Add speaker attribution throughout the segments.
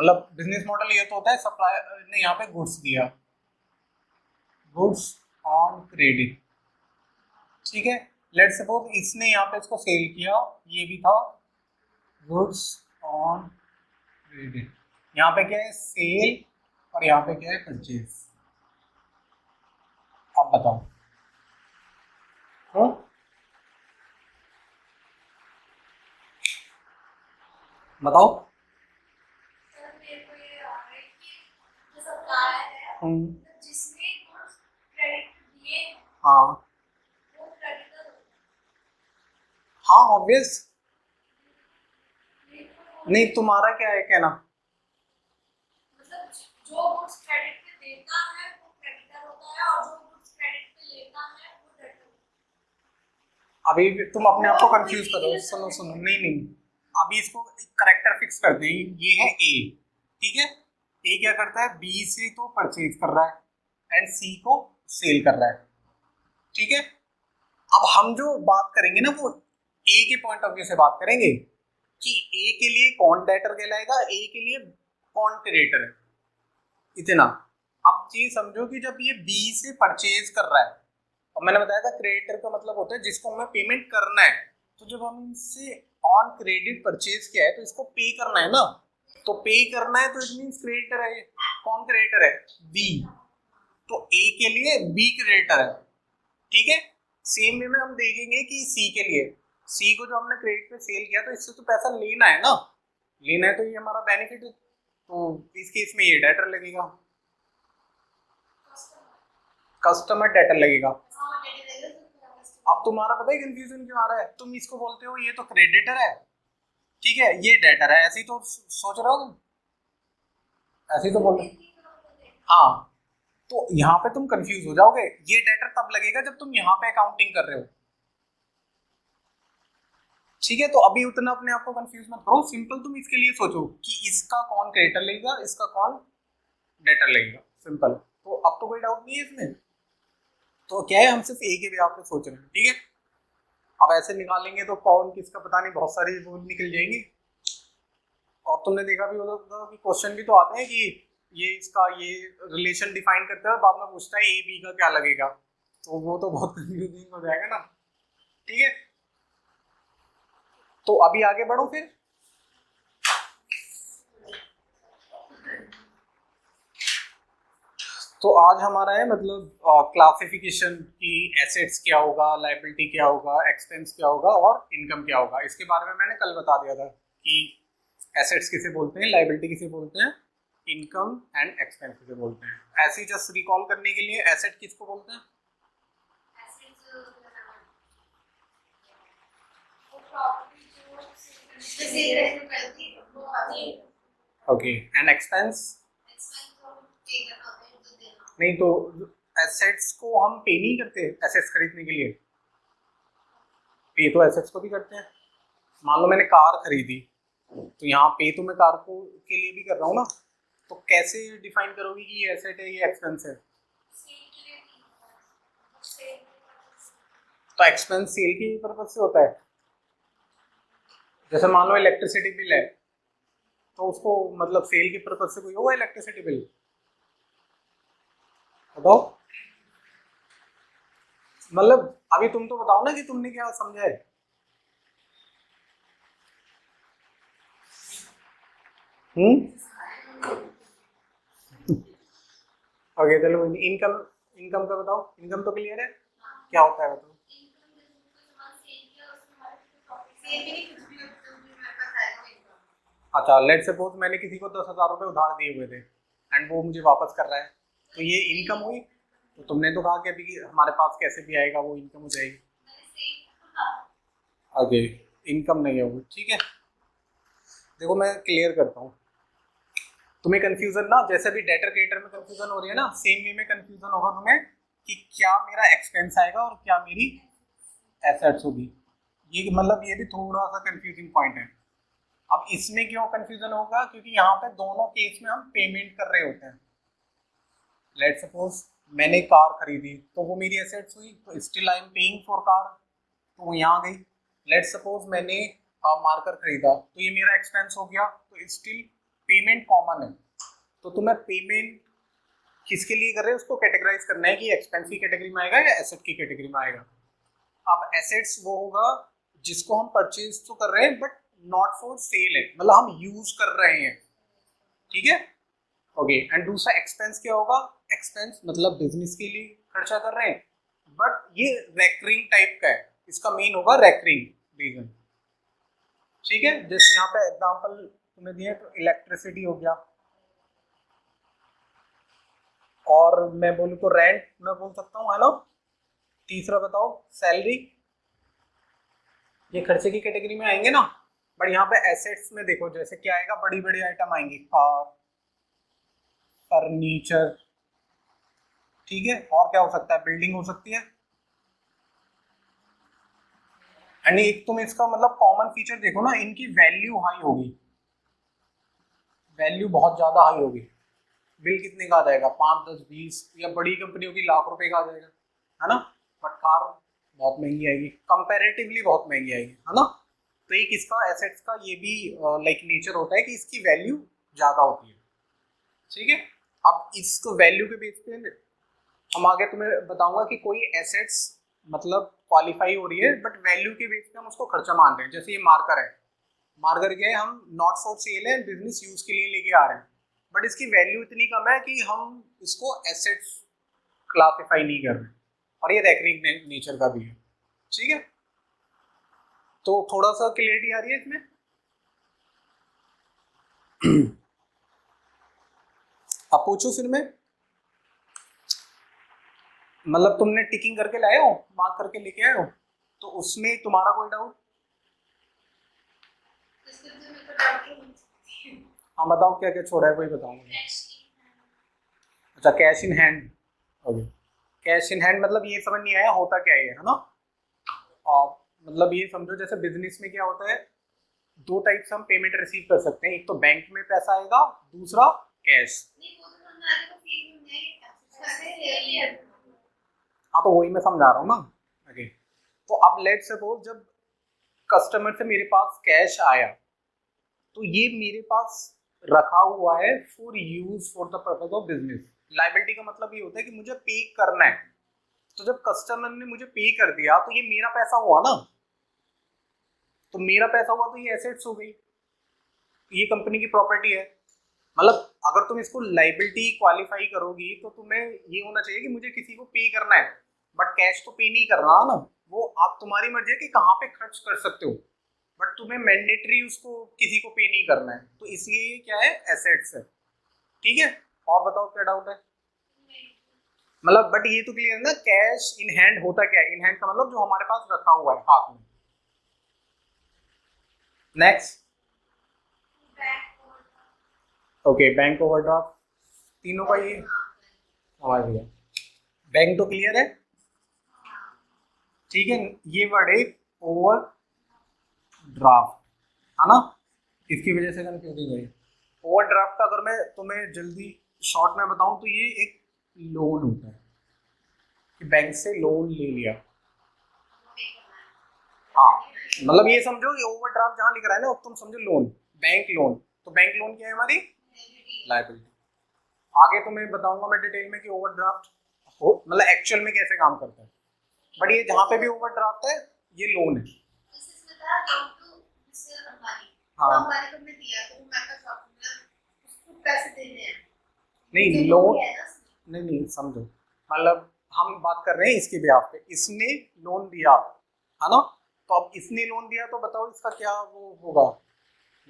Speaker 1: मतलब business model ये तो होता है सप्लायर ने यहाँ पे गुड्स दिया, गुड्स ऑन क्रेडिट, ठीक है। लेट्स सपोज इसने यहाँ पे इसको सेल किया, ये भी था गुड्स ऑन क्रेडिट। यहाँ पे क्या है सेल और यहाँ पे क्या है परचेज। आप बताओ। हाँ बताओ।
Speaker 2: सर मेरे को ये आ रहा है कि जो सप्लायर है जिसने गुड्स क्रेडिट दिए हैं
Speaker 1: हाँ
Speaker 2: वो क्रेडिटर होता
Speaker 1: हाँ ऑब्वियस।
Speaker 2: है। मेरे को
Speaker 1: नहीं तुम्हारा क्या है कहना?
Speaker 2: मतलब जो गुड्स क्रेडिट पे देता है वो क्रेडिटर होता है और जो गुड्स क्रेडिट पे लेता है वो डेटर होता
Speaker 1: अभी भी तुम अपने आप को कंफ्यूज करो। सुनो सुनो, नहीं नहीं, अभी इसको करेक्टर फिक्स कर दें। ये है ए, ठीक है। ए क्या करता है, बी से तो परचेज कर रहा है एंड सी को सेल कर रहा है, ठीक है। अब हम जो बात करेंगे ना वो ए के पॉइंट ऑफ व्यू से बात करेंगे कि ए के लिए कौन डेटर कहलाएगा, ए के लिए कौन क्रेडिटर है, इतना। अब ये समझो कि जब ये बी से परचेज कर रहा है, और मैंने बताया था क्रेडिटर का मतलब होता है जिसको हमें पेमेंट करना है, तो जब हम इनसे ऑन क्रेडिट परचेज किया है तो इसको पे करना है ना, तो पे करना है तो इट मींस क्रेडिटर है। कौन क्रेडिटर है? बी। तो ए के लिए बी क्रेडिटर है, ठीक है। सेम वे में हम देखेंगे कि सी के लिए, सी को जो हमने क्रेडिट पे सेल किया तो इससे तो पैसा लेना है ना, लेना है तो ये हमारा बेनिफिट है, तो इस केस में ये डेटर लगेगा, कस्टमर डेटर लगेगा। अब तुम्हारा पता है कंफ्यूजन क्यों आ रहा है, तुम इसको बोलते हो ये तो क्रेडिटर है, ठीक है, ये डेटर है, ऐसे ही तो सोच रहे हो तुम, ऐसे ही तो बोल रहे। हाँ, तो यहाँ पे तुम कंफ्यूज हो जाओगे। ये डेटर तब लगेगा जब तुम यहाँ पे अकाउंटिंग कर रहे हो, ठीक है। तो अभी उतना अपने आप को कंफ्यूज मत करो, सिंपल तुम इसके लिए सोचो कि इसका कौन क्रेडिटर लगेगा, इसका कौन डेटर लगेगा, सिंपल। तो अब तो कोई डाउट नहीं है इसमें। तो क्या है, हम सिर्फ एक ही वे पे सोच रहे हैं, ठीक है। अब ऐसे निकालेंगे तो कौन किसका पता नहीं, बहुत सारी वो निकल जाएंगी। और तुमने देखा भी होगा कि क्वेश्चन भी तो आते हैं कि ये इसका ये रिलेशन डिफाइन करते हैं, बाद में पूछता है ए बी का क्या लगेगा, तो वो तो बहुत कंफ्यूजिंग हो जाएगा ना, ठीक है। तो अभी आगे बढ़ो फिर। तो आज हमारा है मतलब क्लासिफिकेशन की एसेट्स क्या होगा, लाइबिलिटी क्या होगा, एक्सपेंस क्या होगा और इनकम क्या होगा। इसके बारे में मैंने कल बता दिया था कि एसेट्स किसे बोलते हैं, लाइबिलिटी किसे बोलते हैं, इनकम एंड एक्सपेंस किसे बोलते हैं। ऐसे ही जस्ट रिकॉल करने के लिए एसेट किसको बोलते हैं? Okay, and expense? नहीं तो एसेट्स को हम पे नहीं करते एसेट्स खरीदने के लिए, पे तो एसेट्स को भी करते हैं। मान लो मैंने कार खरीदी, तो यहाँ पे तो मैं कार को के लिए भी कर रहा हूँ ना, तो कैसे डिफाइन करोगे कि ये एसेट है ये एक्सपेंस है? तो एक्सपेंस सेल के पर्पज से होता है। जैसे मान लो इलेक्ट्रिसिटी बिल है, तो उसको मतलब सेल के पर्पज से कोई होगा इलेक्ट्रिसिटी बिल? बताओ। मतलब अभी तुम तो बताओ ना कि तुमने क्या समझा है। ओके चलो, इनकम, इनकम का बताओ, इनकम तो क्लियर है क्या होता है बताओ। अच्छा, लेट सपोज मैंने किसी को 10,000 रुपये उधार दिए हुए थे एंड वो मुझे वापस कर रहा है, तो ये इनकम हुई। तो तुमने तो कहा कि अभी हमारे पास कैसे भी आएगा वो इनकम हो जाएगी। ओके, इनकम नहीं होगी, ठीक है। देखो मैं क्लियर करता हूँ, तुम्हें कंफ्यूजन ना जैसे भी डेटर क्रेडिटर में कंफ्यूजन हो रही है ना, सेम वे में कंफ्यूजन होगा तुम्हें कि क्या मेरा एक्सपेंस आएगा और क्या मेरी एसेट्स होगी। ये मतलब ये भी थोड़ा सा कंफ्यूजिंग पॉइंट है। अब इसमें क्यों कंफ्यूजन होगा, क्योंकि यहाँ पे दोनों केस में हम पेमेंट कर रहे होते हैं। लेट सपोज मैंने कार खरीदी तो वो मेरी एसेट्स हुई, तो still I am paying for car, तो वो यहाँ गई। लेट सपोज मैंने मार्कर खरीदा तो ये मेरा एक्सपेंस हो गया, तो स्टिल पेमेंट कॉमन है, तो तुम्हें पेमेंट किसके लिए कर रहे हैं उसको कैटेगराइज करना है कि एक्सपेंस की कैटेगरी में आएगा या एसेट की कैटेगरी में आएगा। अब एसेट्स वो होगा जिसको हम परचेज तो कर रहे हैं बट नॉट फॉर सेल है, मतलब हम यूज कर रहे हैं, ठीक है। ओके, एंड दूसरा एक्सपेंस क्या होगा, एक्सपेंस मतलब बिजनेस के लिए खर्चा कर रहे हैं बट ये रेकरिंग टाइप का है, इसका मेन होगा रेकरिंग रीजन, ठीक है। जैसे यहाँ पे एग्जांपल तुम्हें दिए तो इलेक्ट्रिसिटी हो गया, और मैं बोलूँ तो रेंट मैं बोल सकता हूँ, है ना। तीसरा बताओ सैलरी, ये खर्चे की कैटेगरी में आएंगे ना। बट यहाँ पे एसेट्स में देखो जैसे क्या आएगा, बड़ी बड़ी आइटम आएंगी, कार, फर्नीचर, ठीक है। और क्या हो सकता है, बिल्डिंग हो सकती है। एंड एक तुम इसका मतलब कॉमन फीचर देखो ना, इनकी वैल्यू हाई होगी, वैल्यू बहुत ज्यादा हाई होगी। बिल कितने का आ जाएगा, 5, 10, 20, या बड़ी कंपनियों की लाख रुपए का आ जाएगा, है ना। बट कार बहुत महंगी आएगी, कंपैरेटिवली बहुत महंगी आएगी, है ना। तो एक इसका एसेट्स का ये भी लाइक नेचर होता है कि इसकी वैल्यू ज्यादा होती है, ठीक है। अब इसको वैल्यू के बेस पे हम आगे तुम्हें बताऊंगा कि कोई एसेट्स मतलब क्वालिफाई हो रही है बट वैल्यू के बेस पे हम उसको खर्चा मान रहे हैं। जैसे ये मार्कर है, मार्कर के हम नॉट फॉर सेल है, बिजनेस यूज के लिए लेके आ रहे हैं बट इसकी वैल्यू इतनी कम है कि हम इसको एसेट्स क्लासिफाई नहीं कर रहे, और ये रेकरिंग नेचर का भी है, ठीक है। तो थोड़ा सा क्लियरिटी आ रही है इसमें। अब पूछो फिर मैं, मतलब तुमने टिकिंग करके लाए हो, मार्क करके लेके आए हो, तो उसमें तुम्हारा कोई डाउट। हाँ बताओ क्या क्या छोड़ा है, कोई बताओ मुझे। अच्छा cash in hand, okay. Cash in hand मतलब ये समझ नहीं आया होता क्या है ना। और मतलब ये समझो जैसे बिजनेस में क्या होता है, दो टाइप से हम पेमेंट रिसीव कर सकते हैं, एक तो बैंक में पैसा आएगा, दूसरा कैश। हाँ तो वही मैं समझा रहा हूँ ना। ओके, तो अब लेट सपोज जब कस्टमर से मेरे पास कैश आया तो ये मेरे पास रखा हुआ है for use for the purpose of business. Liability का मतलब ये होता है कि मुझे पे करना है, तो जब कस्टमर ने मुझे पे कर दिया तो ये मेरा पैसा हुआ ना, तो मेरा पैसा हुआ तो ये एसेट्स हो गई, ये कंपनी की प्रॉपर्टी है। मतलब अगर तुम इसको लाइबिलिटी क्वालिफाई करोगी तो तुम्हें ये होना चाहिए कि मुझे किसी को पे करना है बट कैश तो पे नहीं कर रहा ना, वो आप तुम्हारी मर्जी है कि कहाँ पे खर्च कर सकते हो बट तुम्हें मैंडेटरी उसको किसी को पे नहीं करना है, तो इसलिए ये क्या है, एसेट्स है, ठीक है। और बताओ क्या डाउट है, मतलब बट ये तो क्लियर है ना, कैश इन हैंड होता क्या है, इन हैंड का मतलब जो हमारे पास रखा हुआ है हाथ में। नेक्स्ट, ओके बैंक ओवरड्राफ्ट, तीनों का ये समझ गया, बैंक तो क्लियर है, ठीक है। ये वर्ड है ओवर ड्राफ्ट, है ना, इसकी वजह से कंफ्यूजिंग है। ओवर ड्राफ्ट का अगर मैं तुम्हें जल्दी शॉर्ट में बताऊं तो ये एक लोन होता है कि बैंक से लोन ले लिया। हाँ मतलब ये समझो कि ओवर ड्राफ्ट जहां लिख रहा है ना तुम समझो लोन, बैंक लोन, तो बैंक लोन क्या है हमारी लायबिलिटी। आगे तुम्हें बताऊंगा मैं डिटेल में कि ओवरड्राफ्ट हो मतलब एक्चुअल में कैसे काम करता है, बट ये जहाँ पे भी ओवरड्राफ्ट है ये लोन है। हाँ नहीं लोन, नहीं समझो, मतलब हम बात कर रहे हैं इसके बिहाफ पे, इसने लोन दिया है ना, तो अब इसने लोन दिया तो बताओ इसका क्या वो होगा,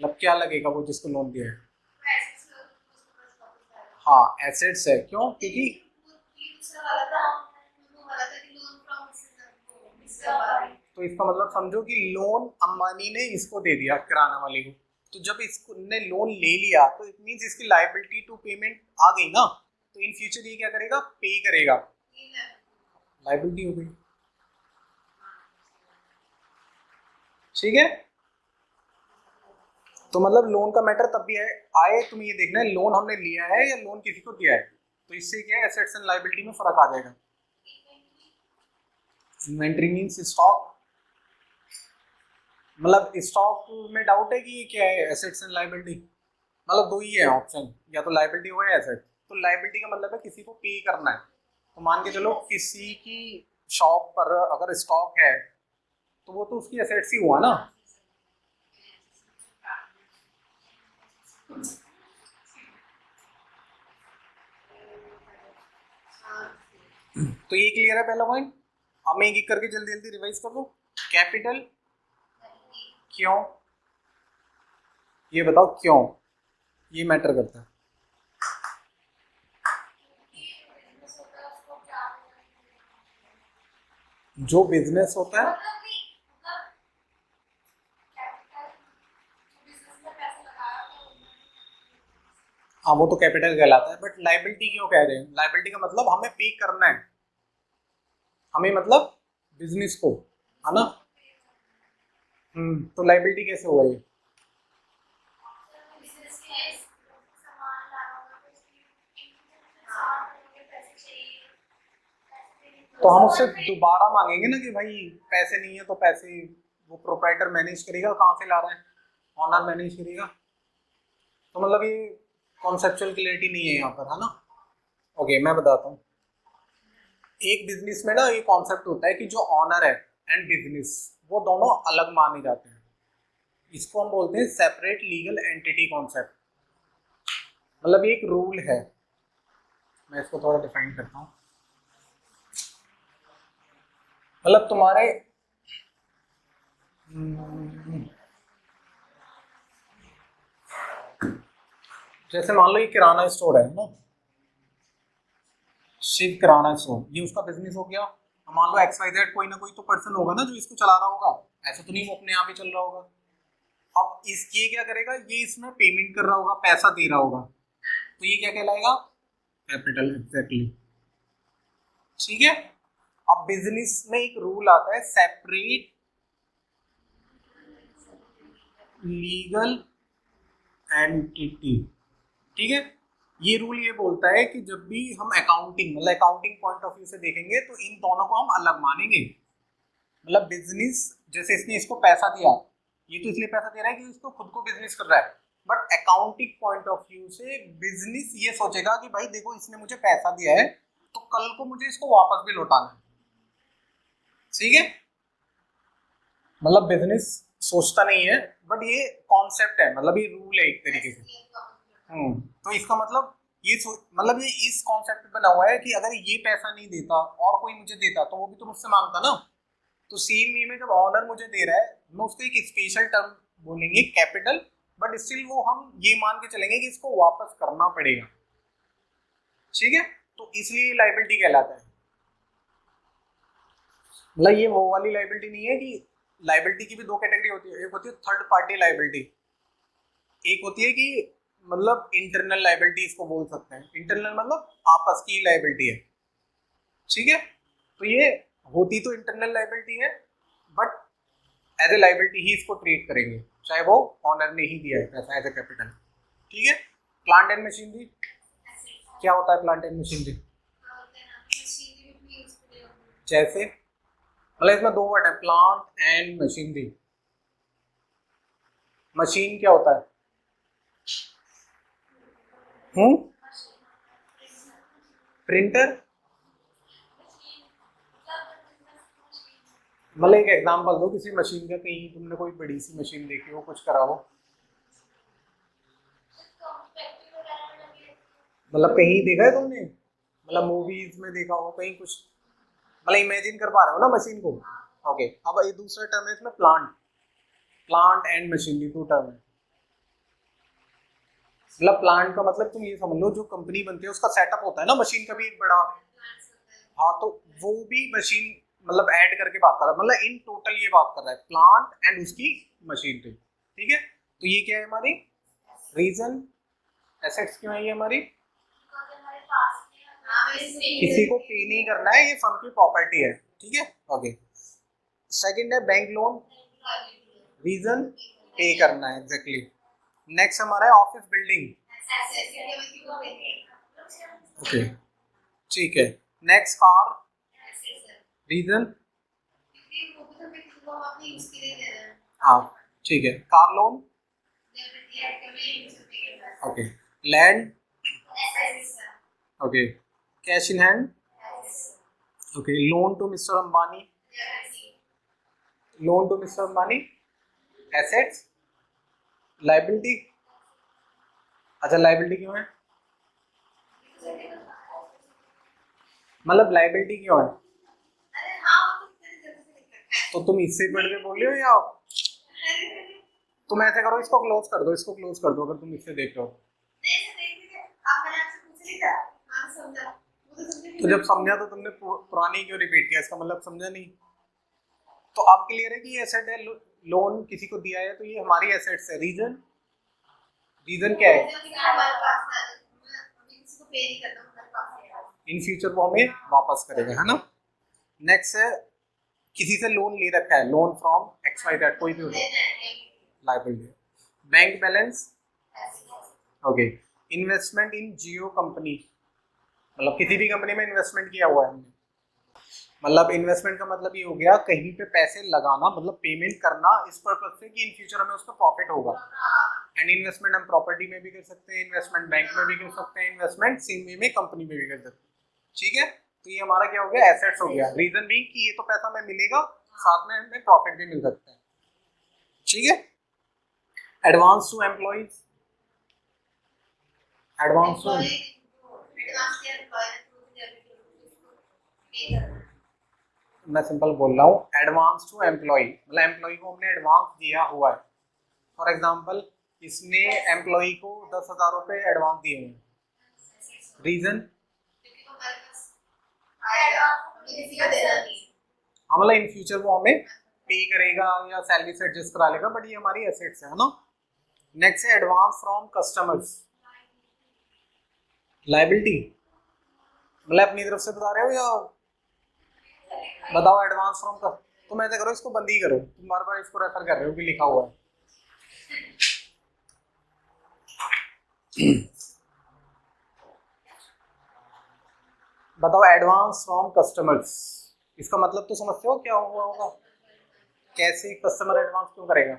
Speaker 1: मतलब क्या लगेगा वो जिसको लोन दिया है। हाँ एसेट्स है, क्यों, क्योंकि तो इसका मतलब समझो कि लोन अंबानी ने इसको दे दिया किराना वाले को, तो जब इसको ने लोन ले लिया तो इट मींस इसकी लायबिलिटी टू पेमेंट आ गई ना, तो इन फ्यूचर ये क्या करेगा, पे करेगा, लायबिलिटी हो गई, ठीक है। तो मतलब लोन का मैटर तब भी है आए, तुम्हें ये देखना है लोन हमने लिया है या लोन किसी को दिया है, तो इससे क्या है एसेट्स एंड लायबिलिटी में फर्क आ जाएगा। इन्वेंटरी मींस स्टॉक, मतलब स्टॉक में डाउट है कि ये क्या है एसेट्स एंड लायबिलिटी, मतलब दो ही है ऑप्शन, या तो लाइबिलिटी हो या एसेट। तो लाइबिलिटी का मतलब है किसी को पे करना है। तो मान के चलो किसी की शॉप पर अगर स्टॉक है तो वो तो उसकी एसेट्स ही हुआ ना। तो ये क्लियर है पहला पॉइंट। अब मैं एक एक करके जल्दी जल्दी रिवाइज कर दूं। कैपिटल क्यों, ये बताओ क्यों ये मैटर करता है। जो बिजनेस होता है, हाँ वो तो कैपिटल कहलाता है, बट लाइबिलिटी क्यों कह रहे हैं? लाइबिलिटी का मतलब हमें पे करना है, हमें मतलब बिजनेस को, है ना। तो लाइबिलिटी कैसे हुआ ये? तो हम उससे दोबारा मांगेंगे ना कि भाई पैसे नहीं है, तो पैसे वो प्रोप्राइटर मैनेज करेगा, कहाँ से ला रहा है, ऑनर मैनेज करेगा। तो मतलब ये कॉन्सेप्चुअल क्लैरिटी नहीं है यहाँ पर, है ना। ओके मैं बताता हूँ। एक बिजनेस में ना ये कॉन्सेप्ट होता है कि जो ऑनर है एंड बिजनेस वो दोनों अलग माने जाते हैं। इसको हम बोलते हैं सेपरेट लीगल एंटिटी कॉन्सेप्ट। मतलब ये एक रूल है, मैं इसको थोड़ा डिफाइन करता हूँ। मतलब तुम्हारे जैसे मान लो ये किराना स्टोर है ना, शिव किराना स्टोर, ये उसका बिजनेस हो गया। अब मान लो XYZ कोई ना कोई तो पर्सन होगा ना जो इसको चला रहा होगा, ऐसा तो नहीं वो अपने आप ही चल रहा होगा। अब इस ये क्या करेगा, ये इसमें पेमेंट कर रहा होगा, पैसा दे रहा होगा, तो ये क्या कहलाएगा? Capital, exactly. ठीक है। अब बिजनेस में एक रूल आता है सेपरेट लीगल एंटिटी। ठीक है। ये रूल ये बोलता है कि जब भी हम अकाउंटिंग मतलब अकाउंटिंग पॉइंट ऑफ व्यू से देखेंगे तो इन दोनों को हम अलग मानेंगे। मतलब बिजनेस, जैसे इसने इसको पैसा दिया, ये तो इसलिए पैसा दे रहा है कि इसको खुद को बिजनेस कर रहा है, but accounting point of view से बिजनेस ये सोचेगा कि भाई देखो इसने मुझे पैसा दिया है तो कल को मुझे इसको वापस भी लौटाना है। ठीक है। मतलब बिजनेस सोचता नहीं है, बट ये कॉन्सेप्ट है, मतलब ये रूल है एक तरीके से। तो इसका मतलब ये मतलब ये इस कॉन्सेप्ट पे बना हुआ है कि अगर ये पैसा नहीं देता और कोई मुझे देता तो वो भी तो मुझसे मांगता ना। तो सेम वे में जब ऑनर मुझे दे रहा है, मैं उसको एक स्पेशल टर्म बोलेंगे कैपिटल, बट स्टिल वो हम ये मान के चलेंगे कि इसको वापस करना पड़ेगा। ठीक है। तो इसलिए लाइबिलिटी कहलाता है। मतलब ये वो वाली लाइबिलिटी नहीं है कि लाइबिलिटी की भी दो कैटेगरी होती है, एक होती है थर्ड पार्टी लाइबिलिटी, एक होती है कि मतलब इंटरनल लाइबिलिटी इसको बोल सकते हैं। इंटरनल मतलब आपस की लाइबिलिटी है। ठीक है। तो ये होती तो इंटरनल लाइबिलिटी है, बट एज ए लाइबिलिटी ही इसको ट्रीट करेंगे, चाहे वो ऑनर ने ही दिया है पैसा एज ए कैपिटल। ठीक है। प्लांट एंड मशीनरी क्या होता है? प्लांट एंड मशीनरी जैसे मतलब इसमें दो वर्ड है, प्लांट एंड मशीनरी। मशीन क्या होता है? प्रिंटर। मतलब एक एग्जांपल दो किसी मशीन का, कहीं तुमने कोई बड़ी सी मशीन देखी हो, कुछ करा हो, मतलब कहीं देखा है तुमने, मतलब मूवीज में देखा हो कहीं कुछ, मतलब इमेजिन कर पा रहे हो ना मशीन को। ओके। अब ये दूसरा टर्म है इसमें plant. Plant and machinery two term है। मतलब प्लांट का मतलब तुम ये समझ लो जो कंपनी बनती है उसका सेटअप होता है ना, मशीन का भी एक बड़ा। हाँ तो वो भी मशीन मतलब ऐड करके बात कर रहा है, मतलब इन टोटल ये बात कर रहा है प्लांट एंड उसकी मशीनरी। ठीक है। तो ये क्या है हमारी रीजन, एसेट्स क्यों है ये हमारी? किसी को पे नहीं करना है, ये फर्म की प्रॉपर्टी है। ठीक है। ओके। सेकंड है बैंक लोन, रीजन पे करना है, एग्जैक्टली। नेक्स्ट हमारा है ऑफिस बिल्डिंग। ओके ठीक है। Next car, reason. हाँ ठीक है। Car loan, okay, land,
Speaker 2: assets,
Speaker 1: okay, cash in hand, okay, loan to mister Ambani, loan to mister Ambani, assets, liability, अच्छा लाइबिलिटी क्यों है, मतलब लाइबिलिटी क्यों है,
Speaker 2: अरे हाँ वो तो तेरी जगह से लिख रखा है।
Speaker 1: तो तुम इससे पढ़ के बोल रहे हो या तुम ऐसे करो, इसको क्लोज कर दो, इसको क्लोज कर दो अगर तुम इससे देख रहे हो।
Speaker 2: नहीं से देख लीजिए, आप मैंने आपसे पूछ लिया था, हाँ समझा, वो तो समझे
Speaker 1: तो जब समझा तो तुमने पुरानी क्यों रिपीट किया, इसका मतलब समझा नहीं। तो अब क्लियर है कि ये एसेट है, लोन किसी को दिया है तो ये हमारी एसेट्स है। रीजन, रीजन क्या है,
Speaker 2: हमारे पास था, अभी किसी को पे नहीं करना, हमारे पास है।
Speaker 1: इन फ्यूचर वो हमें वापस करेगा, है ना। नेक्स्ट है, किसी से लोन ले रखा है, loan from X Y Z, कोई भी हो, liability. Bank balance, okay, investment in Jio company, मतलब किसी भी कंपनी में इन्वेस्टमेंट किया हुआ है हमने, मतलब इन्वेस्टमेंट का मतलब ये हो गया कहीं पे पैसे लगाना, मतलब पेमेंट करना इस पर्पज से कि इन फ्यूचर हमें उसका प्रॉफिट होगा। एंड इन्वेस्टमेंट हम प्रॉपर्टी में भी कर सकते हैं, इन्वेस्टमेंट बैंक में भी कर सकते हैं, इन्वेस्टमेंट सेम वे में कंपनी में भी कर सकते हैं, ठीक है। तो ये हमारा क्या हो गया, एसेट्स हो गया। रीजन भी कि ये तो पैसा हमें मिलेगा, साथ में हमें प्रॉफिट भी मिल सकता है, ठीक है। Advance to employees, advance to, मैं सिंपल बोल रहा हूँ, एडवांस टू एम्प्लॉय, मतलब एम्प्लॉय को हमने एडवांस दिया हुआ है। फॉर एग्जांपल इसने एम्प्लॉय को 10,000 रुपये एडवांस दिए हुए हैं। रीजन, मतलब इन फ्यूचर वो हमें पे करेगा या सैलरी से एडजस्ट करा लेगा, बट ये हमारी एसेट्स है ना। नेक्स्ट है एडवांस फ्रॉम कस्टमर्स, लाइबिलिटी, मतलब अपनी तरफ से बता रहे हो या बताओ। एडवांस फ्रॉम, तुम ऐसा करो, इसको बंद ही करो, तुम बार बार इसको रेफर कर रहे हो कि लिखा हुआ है। बताओ एडवांस फ्रॉम कस्टमर्स, इसका मतलब तो समझते हो क्या हुआ होगा, कैसे कस्टमर एडवांस क्यों करेगा।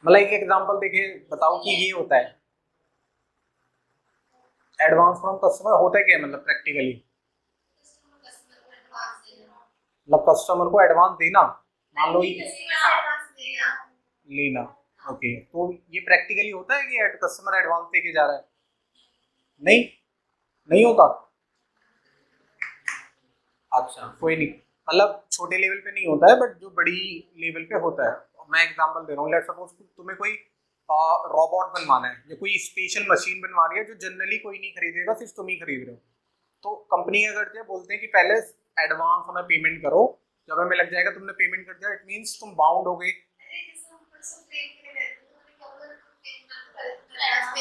Speaker 1: मतलब एक एग्जांपल देखिए, बताओ कि ये होता है एडवांस फ्रॉम कस्टमर, होता है क्या मतलब प्रैक्टिकली, मतलब कस्टमर को एडवांस देना, मान लो ये लेना, ओके। तो ये प्रैक्टिकली होता है कि कस्टमर एडवांस देके जा रहा है, नहीं, नहीं होता। अच्छा कोई नहीं, मतलब छोटे लेवल पे नहीं होता है, बट जो बड़ी लेवल पे होता है। मैं एग्जांपल दे रहा हूँ, लेट्स सपोज तुम्हें कोई रोबोट बनवाना है या कोई स्पेशल मशीन बनवानी है जो जनरली कोई नहीं खरीदेगा, सिर्फ तुम ही खरीद रहे हो। तो कंपनी क्या करती है, बोलते हैं कि पहले एडवांस हमें पेमेंट करो, जब हमें लग जाएगा तुमने पेमेंट कर दिया, इट मीन्स तुम बाउंड हो गए।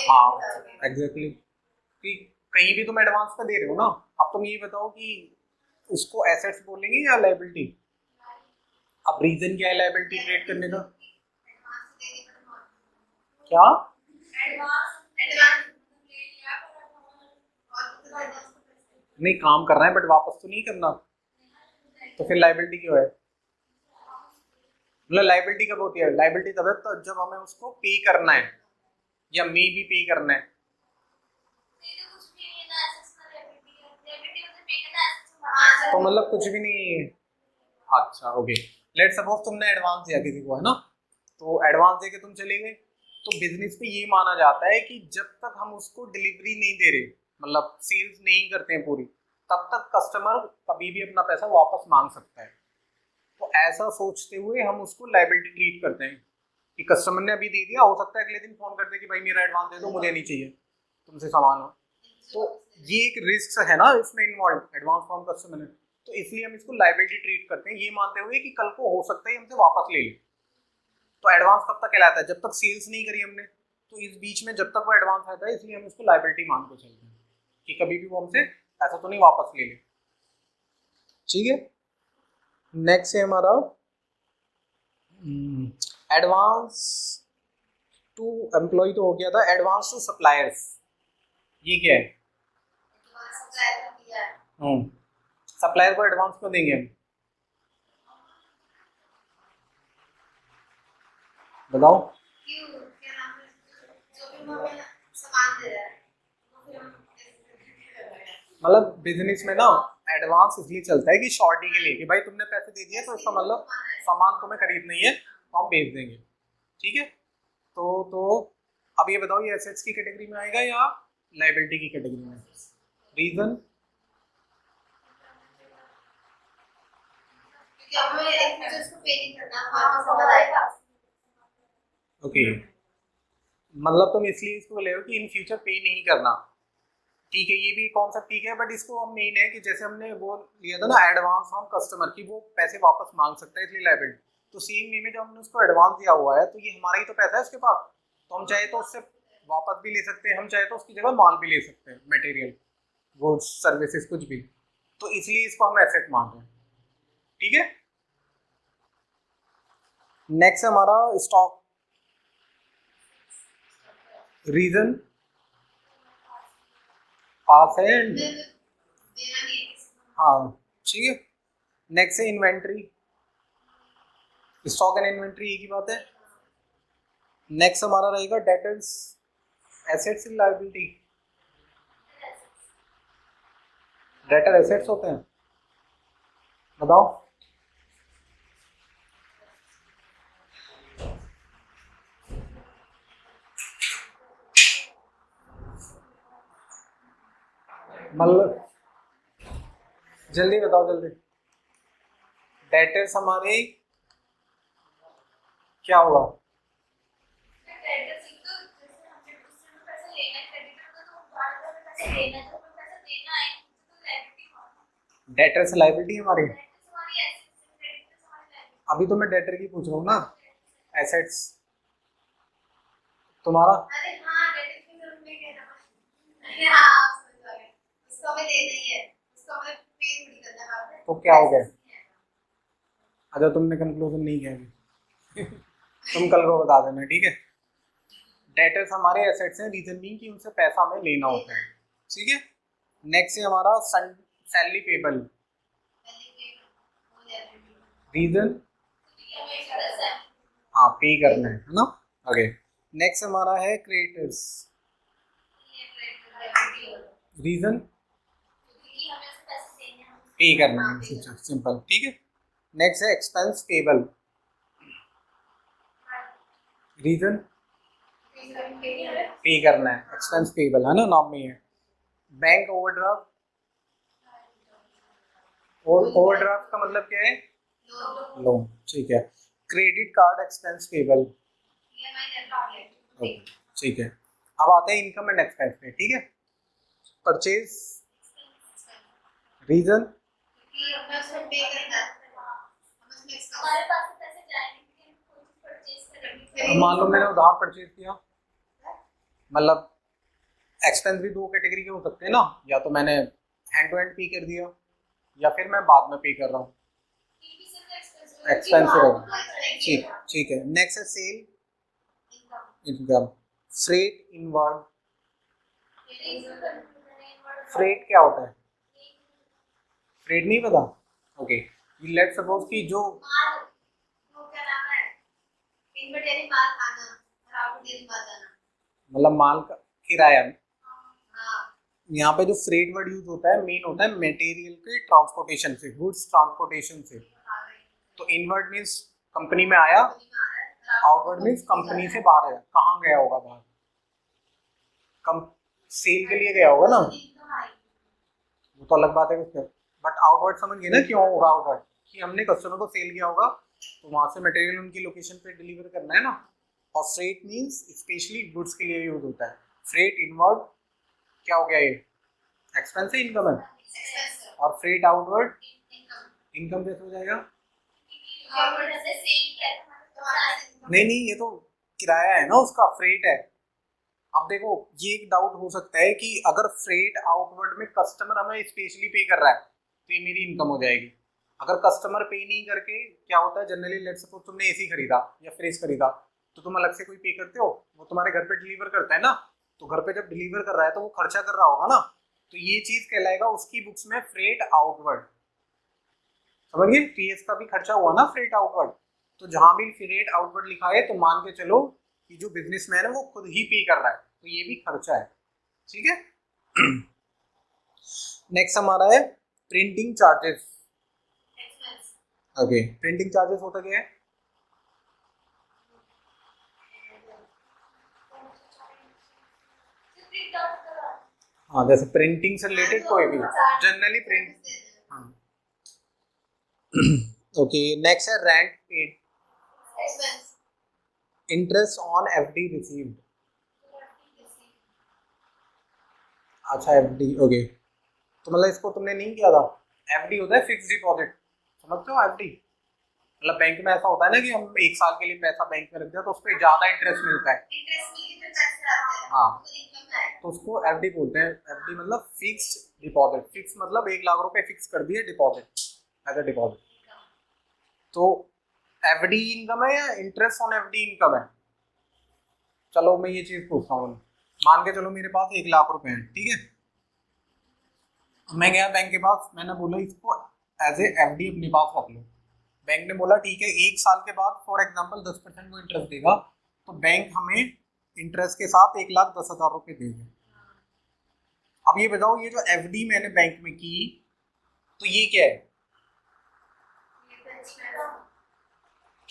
Speaker 1: हाँ एग्जैक्टली, कि कहीं भी तुम एडवांस में दे रहे हो ना। अब तुम ये बताओ कि उसको एसेट्स बोलेंगे या लायबिलिटी। अब रीजन क्या है लायबिलिटी क्रिएट करने का, क्या, नहीं काम करना है बट वापस तो नहीं करना, तो फिर लायबिलिटी क्यों है। मतलब लायबिलिटी कब होती है, लायबिलिटी तब है तो जब हमें उसको पे करना है या मे भी पे करना है। तो मतलब कुछ भी नहीं है। अच्छा ओके, लेट सपोज तुमने एडवांस दिया किसी को, है ना, तो एडवांस देके तुम चले गए, तो बिजनेस पे ये माना जाता है कि जब तक हम उसको डिलीवरी नहीं दे रहे, मतलब सेल्स नहीं करते हैं पूरी, तब तक कस्टमर कभी भी अपना पैसा वापस मांग सकता है। तो ऐसा सोचते हुए हम उसको लायबिलिटी ट्रीट करते हैं कि कस्टमर ने अभी दे दिया, हो सकता है अगले दिन फोन कर दे कि भाई मेरा एडवांस दे दो, मुझे नहीं चाहिए तुमसे सामान हो। तो ये एक रिस्क है ना इसमें इन्वॉल्व, एडवांस फ्रॉम कस्टमर ने, तो इसलिए हम इसको लायबिलिटी ट्रीट करते हैं, ये मानते हुए कि कल को हो सकता है हमसे वापस ले ले। तो एडवांस कब तक कहलाता है, जब तक सेल्स नहीं करी हमने, तो इस बीच में जब तक वो एडवांस आता है, इसलिए हम इसको लायबिलिटी मान के चलते हैं कि कभी भी वो हमसे ऐसा तो नहीं वापस ले ले, ठीक है। नेक्स्ट है हमारा एडवांस टू एम्प्लॉय, तो हो गया था। एडवांस टू सप्लायर्स, ये क्या है, सप्लायर को एडवांस क्यों देंगे हम, बताओ।
Speaker 2: क्यों क्या नाम है, जो भी हमें सामान दे रहा है वो फिर हम कर रहे हैं।
Speaker 1: मतलब बिजनेस में ना एडवांस इसलिए चलता है कि शॉर्टी के लिए, कि भाई तुमने पैसे दे दिए तो इसका मतलब सामान तुम्हें खरीदना ही है तो हम भेज देंगे। ठीक है। तो अब ये बताओ, ये एसेट्स की कैटेगरी में आएगा या लाइबिलिटी की कैटेगरी में? रीजन?
Speaker 2: क्योंकि हमें एक फ्यूचर्स को पे नहीं करना, हमारा समझ आएगा।
Speaker 1: ओके, मतलब तुम इसलिए इसको ले हो कि इन फ्यूचर पे नहीं करना। ठीक है, ये भी कॉन्सेप्ट ठीक है, बट इसको हम मेन है कि जैसे हमने वो लिया था ना एडवांस फ्रॉम कस्टमर की, वो पैसे वापस मांग सकता है इसलिए लायबिलिटी। तो सेम वे में जब हमने उसको एडवांस दिया हुआ है तो ये हमारा ही तो पैसा है उसके पास, तो हम चाहे तो उससे वापस भी ले सकते हैं, हम चाहे तो उसकी जगह माल भी ले सकते हैं, मटेरियल, गुड्स, सर्विसेज, कुछ भी। तो इसलिए इसको हम एसेट मान रहे हैं। ठीक है। नेक्स्ट है हमारा स्टॉक। रीजन? पास है एंड
Speaker 2: देना नहीं है।
Speaker 1: हाँ, ठीक है। नेक्स्ट है इन्वेंट्री। स्टॉक एंड इन्वेंट्री एक ही बात है। नेक्स्ट हमारा रहेगा debtors. Assets in liability. Debtor assets होते हैं, बताओ। मतलब जल्दी बताओ जल्दी। डेटर्स हमारे क्या होगा?
Speaker 2: क्रेडिटर सिंह तो जैसे हमने दूसरे में पैसे लेना है, क्रेडिटर को तो बार-बार पैसे लेना है, तो हमें पैसा देना है, तो लायबिलिटी कौन?
Speaker 1: डेटर्स लायबिलिटी हमारी।
Speaker 2: क्रेडिटर हमारी एसेट्स, क्रेडिटर हमारी लायबिलिटी।
Speaker 1: अभी तो मैं डेटर की पूछ रहा हूँ ना। एसेट्स तुम्हारा।
Speaker 2: अरे हाँ, क्रेडिटर की जरूरत नहीं है ना। अरे हाँ, समझ आ गया। उसको हमें देना ही है, उसको हमें पे थोड़ी करना है बाद में।
Speaker 1: तो क्या हो गया? अच्छा, तुमने कंक्लूजन नहीं किया अभी। तुम कल को बता देना, ठीक है। डेटर्स हमारे एसेट्स हैं, रीजन बीइंग कि उनसे पैसा हमें लेना होता है। ठीक है। नेक्स्ट है हमारा सैलरी पेबल। रीजन? हाँ, पे करना है ना। ओके। नेक्स्ट हमारा है क्रेडिटर्स। रीजन? पे करना है फ्यूचर, सिंपल। ठीक है। नेक्स्ट है एक्सपेंस पेबल। रीजन? पे करना है, एक्सपेंस पेबल है ना, नाम में ही है। Bank overdraft. और ओवरड्राफ्ट का मतलब क्या है? लोन। ठीक है। Credit card expense payable. ठीक है। अब आते हैं इनकम एंड एक्सपेंस पे। ठीक है। परचेज। रीजन? मान लो मैंने उधार परचेज किया, मतलब एक्सपेंस भी दो कैटेगरी के हो सकते हैं ना, या तो मैंने हैंड टू हैंड पे कर दिया या फिर मैं बाद में पे कर रहा हूँ, एक्सपेंस रहेगा। ठीक, ठीक है। नेक्स्ट है sale income. Freight inward. Freight क्या होता है? फ्रेट नहीं पता? ओके। लेट्स सपोज कि जो मतलब माल का किराया, यहाँ पे जो फ्रेट वर्ड यूज होता है मेन होता है मटेरियल के ट्रांसपोर्टेशन से, गुड्स ट्रांसपोर्टेशन से। तो इनवर्ड मीन्स कंपनी में आया, आउटवर्ड मीन्स कंपनी से बाहर आया। कहाँ गया होगा बाहर? कम सेल के लिए गया होगा ना, वो तो अलग बात है कुछ। बट आउटवर्ड समझ गए ना क्यों होगा आउटवर्ड? कि हमने कस्टमर को सेल किया होगा तो वहां से मटेरियल उनकी लोकेशन पे डिलीवर करना है ना। और फ्रेट मीन्स स्पेशली गुड्स के लिए यूज होता है। फ्रेट इनवर्ड क्या हो गया, ये एक्सपेंस है, इनकम है। और फ्रेट आउटवर्ड इनकम कैसे हो जाएगा? नहीं नहीं, ये तो किराया है ना उसका, फ्रेट है। अब देखो, ये एक डाउट हो सकता है कि अगर फ्रेट आउटवर्ड में कस्टमर हमें स्पेशली पे कर रहा है तो ये मेरी इनकम हो जाएगी। अगर कस्टमर पे नहीं करके क्या होता है जनरली, लेट सपोज तुमने एसी खरीदा या फ्रिज खरीदा तो तुम अलग से कोई पे करते हो, वो तुम्हारे घर पे डिलीवर करता है ना। तो घर पे जब डिलीवर कर रहा है तो वो खर्चा कर रहा होगा ना, तो ये चीज कहलाएगा उसकी बुक्स में फ्रेट आउटवर्ड। समझ गए? पीएस का भी खर्चा हुआ ना फ्रेट आउटवर्ड, तो जहां भी रेट आउटवर्ड लिखा है तो मान के चलो कि जो बिजनेसमैन है वो खुद ही पे कर रहा है, तो ये भी खर्चा है, ठीक है। नेक्स्ट हमारा है printing charges.
Speaker 2: Expense
Speaker 1: okay, printing charges होता क्या है?
Speaker 2: जो प्रिंट आउट करा
Speaker 1: हाँ, जैसे प्रिंटिंग से रिलेटेड कोई भी जनरली प्रिंट। हाँ। ओके, नेक्स्ट है rent paid,
Speaker 2: expense
Speaker 1: interest on FD received. अच्छा, एफडी, ओके। तो मतलब इसको तुमने नहीं किया था। एफडी होता है फिक्स डिपॉजिट, समझते हो एफडी? मतलब बैंक में ऐसा होता है ना कि हम 1 साल के लिए पैसा बैंक में रख दिया तो उस पर ज्यादा इंटरेस्ट मिलता है।
Speaker 2: इंटरेस्ट मिलके फिर पैसे आते हैं
Speaker 1: हाँ,
Speaker 2: तो इनकम आएगा।
Speaker 1: तो उसको एफडी बोलते हैं। एफडी मतलब फिक्स्ड डिपॉजिट। फिक्स मतलब 1 लाख रुपए फिक्स कर दिए डिपॉजिट, एज अ डिपॉजिट। तो एफडी इनकम है या इंटरेस्ट ऑन एफडी इनकम है? चलो मैं ये चीज पूछता हूँ। मान के चलो मेरे पास 1 लाख रुपए हैं, ठीक है। मैं गया बैंक के पास, मैंने बोला इसको एज ए एफडी अपने पास रख लो। बैंक ने बोला ठीक है, 1 साल के बाद फॉर एग्जाम्पल 10% को इंटरेस्ट देगा, तो बैंक हमें इंटरेस्ट के साथ 1,10,000 रुपये देगा। अब ये बताओ, ये जो एफडी मैंने बैंक में की, तो ये क्या है?
Speaker 2: ये तो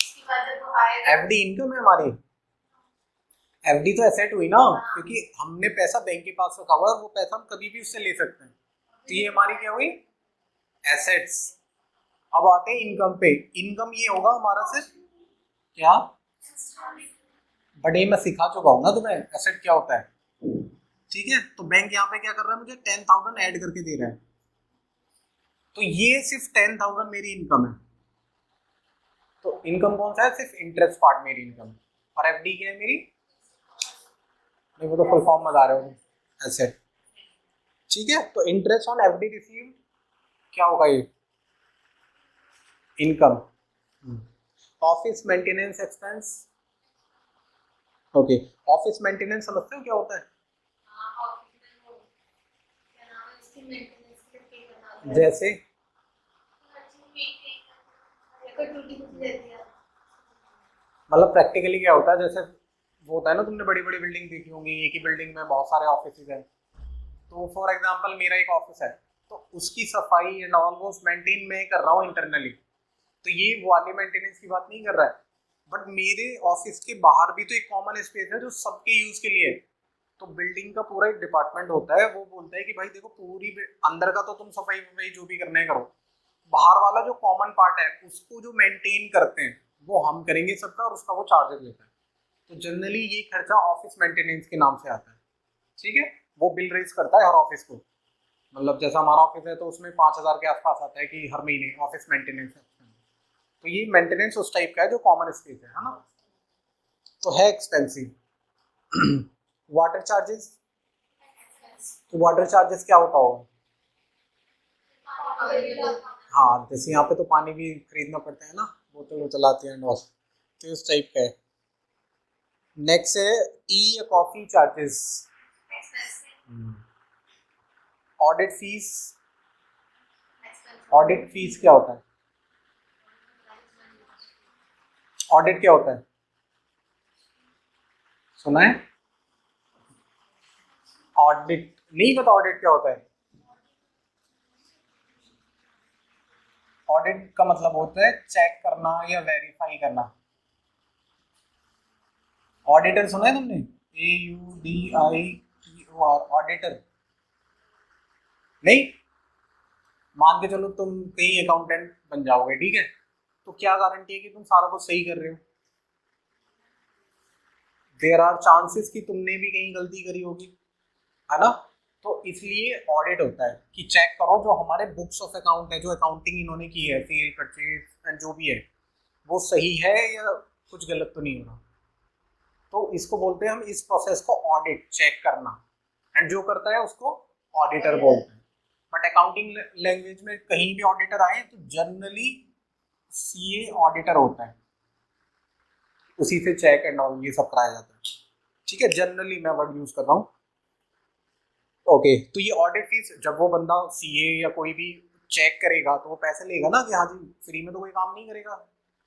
Speaker 2: इसकी बाद जब वो आएगा
Speaker 1: एफडी इनकम है हमारी। एफडी तो एसेट हुई ना, क्योंकि हमने पैसा बैंक के पास रखा हुआ है, वो पैसा हम कभी भी उससे ले सकते हैं, तो ये हमारी क्या हुई? एसेट्स। अब आते हैं इनकम पे। इनकम ये होगा हमारा सिर्फ क्या, बट ये मैं सिखा चुका हूँ ना तुम्हें एसेट क्या होता है, ठीक है। तो बैंक यहाँ पे क्या कर रहा है, मुझे 10,000 ऐड करके दे रहा है, तो ये सिर्फ 10,000 मेरी इनकम है। तो इनकम कौन सा है? सिर्फ इंटरेस्ट पार्ट मेरी इनकम। और एफडी क्या है मेरी? नहीं, वो तो फुल फॉर्म बता रहे हो, एसेट, ठीक है। तो इंटरेस्ट ऑन एफडी रिसीव क्या होगा? ये income. Office maintenance expense, okay. Office maintenance समझते हो क्या होता है?
Speaker 2: हाँ ऑफिस में वो क्या नाम है उसकी मेंटेनेंस के लिए पे करना होता है।
Speaker 1: जैसे
Speaker 2: हर चीज मेंटेन करना, कोई टूटी फूटी रहती है
Speaker 1: मतलब प्रैक्टिकली क्या होता है, जैसे वो होता है ना, तुमने बड़ी बड़ी बिल्डिंग देखी होंगी, एक ही बिल्डिंग में बहुत सारे ऑफिस हैं। तो फॉर एग्जांपल मेरा एक ऑफिस है, तो उसकी सफाई एंड ऑल वो मेंटेन मैं कर रहा हूँ इंटरनली, तो ये वाली मेंटेनेंस की बात नहीं कर रहा है। बट मेरे ऑफिस के बाहर भी तो एक कॉमन स्पेस है जो सबके यूज के लिए है। तो बिल्डिंग का पूरा एक डिपार्टमेंट होता है, वो बोलता है कि भाई देखो पूरी अंदर का तो तुम सफाई वफाई जो भी करना है करो, बाहर वाला जो कॉमन पार्ट है उसको जो मेंटेन करते हैं वो हम करेंगे सबका, और उसका वो चार्जेस लेता है। तो जनरली ये खर्चा ऑफिस मेंटेनेंस के नाम से आता है, ठीक है। वो बिल रेज करता है हर ऑफिस को। मतलब जैसा हमारा ऑफिस है तो उसमें 5,000 के आसपास आता है कि हर महीने ऑफिस मेंटेनेंस है। तो ये मेंटेनेंस उस टाइप का है जो कॉमन स्पेस है ना। तो है एक्सपेंसिव। वाटर चार्जेस, तो वाटर चार्जेस क्या होता होगा? हाँ, जैसे यहाँ पे तो पानी भी खरीदना पड़ता है ना, बोतल वोतल आती है और तो उस टाइप का है। नेक्स्ट है टी या coffee charges, audit fees. Audit fees क्या होता है? ऑडिट क्या होता है, सुना है? ऑडिट नहीं पता ऑडिट क्या होता है? ऑडिट का मतलब होता है चेक करना या वेरीफाई करना। ऑडिटर सुना है तुमने? AUDITOR, auditor. नहीं, मान के चलो तुम कहीं अकाउंटेंट बन जाओगे, ठीक है, तो क्या गारंटी है कि तुम सारा कुछ सही कर रहे हो? देयर आर चांसेस कि तुमने भी कहीं गलती करी होगी, है ना। तो इसलिए ऑडिट होता है कि चेक करो जो हमारे बुक्स ऑफ अकाउंट है, जो अकाउंटिंग इन्होंने की है, सेल परचेज एंड जो भी है, वो सही है या कुछ गलत तो नहीं हो रहा। तो इसको बोलते हैं हम, इस प्रोसेस को ऑडिट, चेक करना, एंड जो करता है उसको ऑडिटर बोलते हैं। बट अकाउंटिंग लैंग्वेज में कहीं भी ऑडिटर आए तो जनरली सीए ऑडिटर होता है, उसी से चेक एंड ऑल ये सब कराया जाता है, ठीक है। जनरली मैं वर्ड यूज कर रहा हूँ, ओके। तो ये ऑडिट फीस जब वो बंदा सीए या कोई भी चेक करेगा तो वो पैसे लेगा ना कि हाँ जी फ्री में तो कोई काम नहीं करेगा,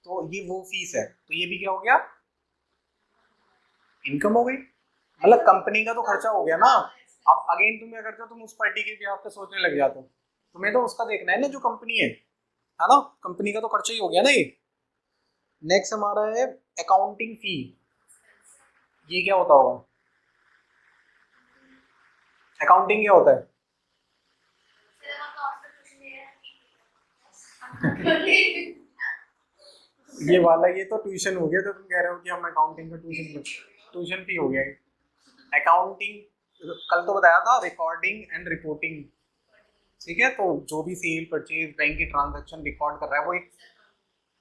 Speaker 1: तो ये वो फीस है, तो ये भी क्या हो गया, इनकम हो गई। मतलब कंपनी का तो खर्चा हो गया ना। अब अगेन तुम क्या करते हो, तुम उस पार्टी के बिहाफ पे सोचने लग जाते हो, तुम्हें तो उसका देखना है ना जो कंपनी है ना, कंपनी का तो खर्चा ही हो गया ना ये। नेक्स्ट हमारा है अकाउंटिंग फी। ये क्या होता होगा, अकाउंटिंग क्या होता है? ये वाला ये तो ट्यूशन हो गया, तो तुम कह रहे हो कि हम अकाउंटिंग का ट्यूशन फी हो गया ये। अकाउंटिंग कल तो बताया था, रिकॉर्डिंग एंड रिपोर्टिंग, ठीक है। तो जो भी सेल परचेज बैंक की ट्रांजैक्शन रिकॉर्ड कर रहा है वो एक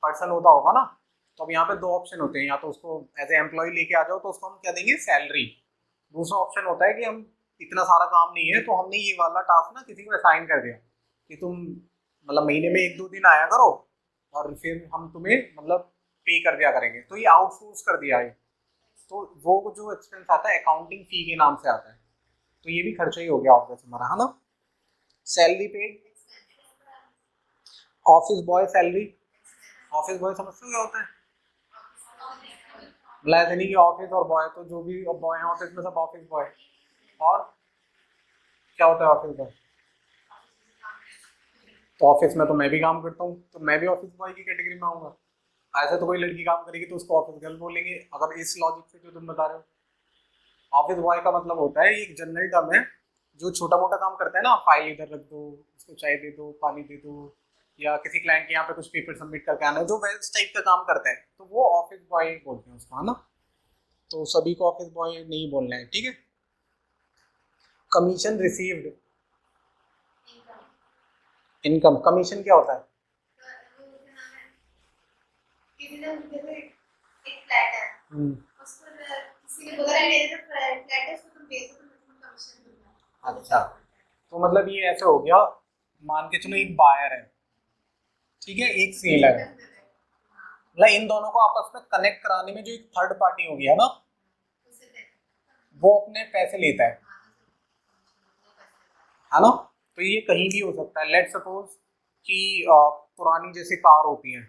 Speaker 1: पर्सन होता होगा ना। तो अब यहाँ पे दो ऑप्शन होते हैं, या तो उसको एज ए एम्प्लॉय लेके आ जाओ तो उसको हम क्या देंगे, सैलरी। दूसरा ऑप्शन होता है कि हम इतना सारा काम नहीं है तो हमने ये वाला टास्क ना किसी को असाइन कर दिया कि तुम मतलब महीने में 1-2 दिन आया करो और फिर हम तुम्हें मतलब पे कर दिया करेंगे, तो ये आउटसोर्स कर दिया है। तो वो जो एक्सपेंस आता है अकाउंटिंग फी के नाम से आता है, तो ये भी खर्चा ही हो गया ऑब्वियस हमारा, है ना। Salary paid, office boy salary. Office boy समझते हो क्या होता है? मतलब ऐसे नहीं कि ऑफिस और बॉय, तो जो भी बॉय है ऑफिस में सब ऑफिस बॉय। और क्या होता है ऑफिस बॉय? तो ऑफिस में तो मैं भी काम करता हूँ, तो मैं भी ऑफिस बॉय की कैटेगरी में आऊंगा। ऐसे तो कोई लड़की काम करेगी तो उसको ऑफिस गर्ल बोलेंगे, अगर इस लॉजिक से जो तुम बता रहे हो। ऑफिस बॉय का मतलब होता है, ये एक जनरल टर्म है, जो छोटा मोटा काम करता है ना, फाइल इधर रख दो, उसको चाय दे दो, पानी दे दो, या किसी क्लाइंट के यहाँ पे कुछ पेपर सबमिट करके आना है, जो इस टाइप का काम करता है, तो वो ऑफिस बॉय बोलते हैं उसको, है ना। तो सभी को ऑफिस बॉय नहीं बोलना है, ठीक है। Commission received, income. कमीशन क्या होता है? अच्छा, तो मतलब ये ऐसे हो गया, मान के चलो एक बायर है, ठीक है, एक सेलर है, मतलब इन दोनों को आपस में कनेक्ट कराने में जो एक थर्ड पार्टी हो गया ना, वो अपने पैसे लेता है ना। तो ये कहीं भी हो सकता है। लेट सपोज कि पुरानी जैसे कार होती है,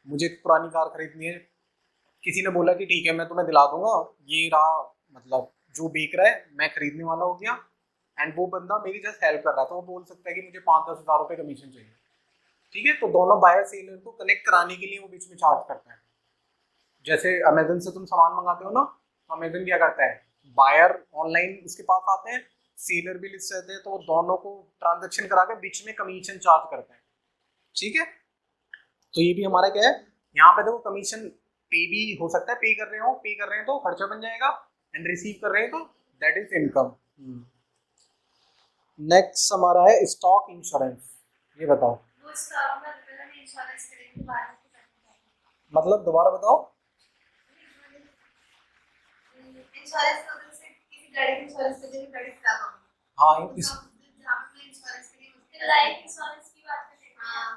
Speaker 1: मुझे एक पुरानी कार खरीदनी है, किसी ने बोला कि ठीक है मैं तुम्हें दिला दूंगा, ये रहा, मतलब जो बेच रहा है मैं खरीदने वाला हो गया, एंड वो बंदा मेरी जस्ट हेल्प कर रहा था, वो बोल सकता है कि मुझे 5-10 हज़ार रुपये कमीशन चाहिए, ठीक है। तो दोनों बायर सेलर को कनेक्ट कराने के लिए वो बीच में चार्ज करता है। जैसे अमेजन से तुम सामान मंगाते हो ना, तो अमेजन क्या करता है, बायर ऑनलाइन उसके पास आते हैं, सेलर भी लिस्ट रहते हैं, तो दोनों को ट्रांजेक्शन करा के बीच में कमीशन चार्ज करते हैं, ठीक है। तो ये भी हमारा क्या है, यहाँ पे देखो कमीशन पे भी हो सकता है, पे कर रहे हैं तो खर्चा बन जाएगा, एंड रिसीव कर रहे हैं तो दैट इज इनकम। नेक्स्ट हमारा है स्टॉक इंश्योरेंस। ये बताओ,
Speaker 2: वो स्टॉक में इंश्योरेंस करेंगे बाद में।
Speaker 1: मतलब दोबारा बताओ।
Speaker 2: इंश्योरेंस तो जैसे किसी गाड़ी की इंश्योरेंस करके गाड़ी खराब हो गई,
Speaker 1: हाँ
Speaker 2: तो जहाँ पे इंश्योरेंस करेंगे उसके लाइफ इंश्योरेंस की बात करें। हाँ,